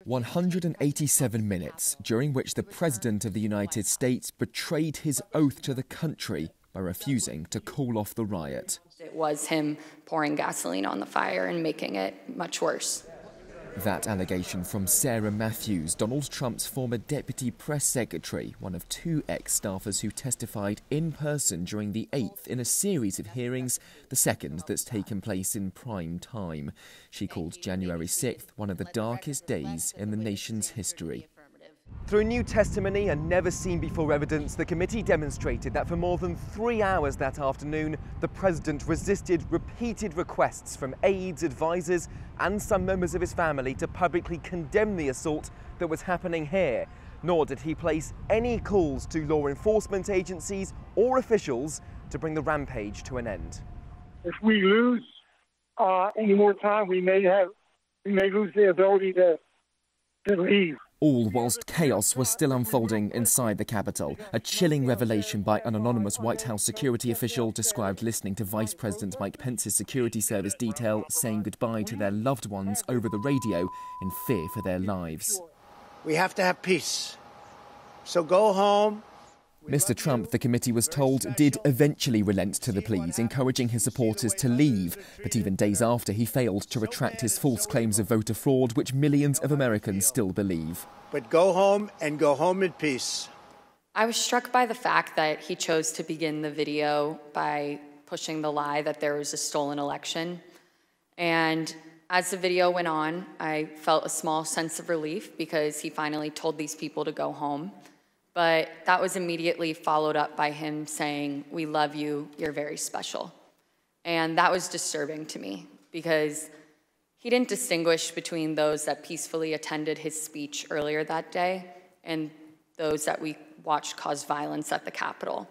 187 minutes, during which the President of the United States betrayed his oath to the country by refusing to call off the riot. It was him pouring gasoline on the fire and making it much worse. That allegation from Sarah Matthews, Donald Trump's former deputy press secretary, one of two ex-staffers who testified in person during the 8th in a series of hearings, the second that's taken place in prime time. She called January 6th one of the darkest days in the nation's history. Through new testimony and never-seen-before evidence, the committee demonstrated that for more than 3 hours that afternoon, the president resisted repeated requests from aides, advisors and some members of his family to publicly condemn the assault that was happening here. Nor did he place any calls to law enforcement agencies or officials to bring the rampage to an end. If we lose any more time, we may lose the ability to leave. All whilst chaos was still unfolding inside the Capitol. A chilling revelation by an anonymous White House security official described listening to Vice President Mike Pence's Security Service detail saying goodbye to their loved ones over the radio in fear for their lives. We have to have peace. So go home. Mr. Trump, the committee was told, did eventually relent to the pleas, encouraging his supporters to leave. But even days after, he failed to retract his false claims of voter fraud, which millions of Americans still believe. But go home and go home in peace. I was struck by the fact that he chose to begin the video by pushing the lie that there was a stolen election. And as the video went on, I felt a small sense of relief because he finally told these people to go home. But that was immediately followed up by him saying, "We love you, you're very special." And that was disturbing to me because he didn't distinguish between those that peacefully attended his speech earlier that day and those that we watched cause violence at the Capitol.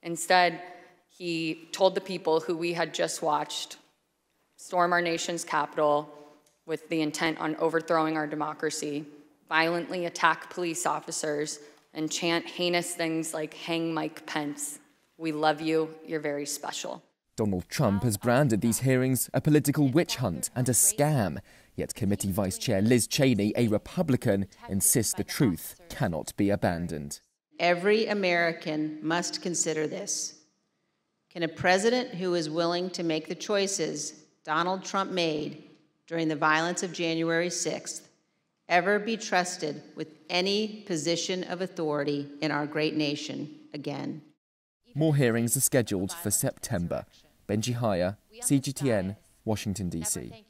Instead, he told the people who we had just watched storm our nation's Capitol with the intent on overthrowing our democracy, violently attack police officers, and chant heinous things like "Hang Mike Pence, we love you, you're very special." Donald Trump has branded these hearings a political witch hunt and a scam. Yet Committee Vice Chair Liz Cheney, a Republican, insists the truth cannot be abandoned. Every American must consider this. Can a president who is willing to make the choices Donald Trump made during the violence of January 6th ever be trusted with any position of authority in our great nation again? More hearings are scheduled for September. Benji, Hyer, CGTN, Washington, D.C.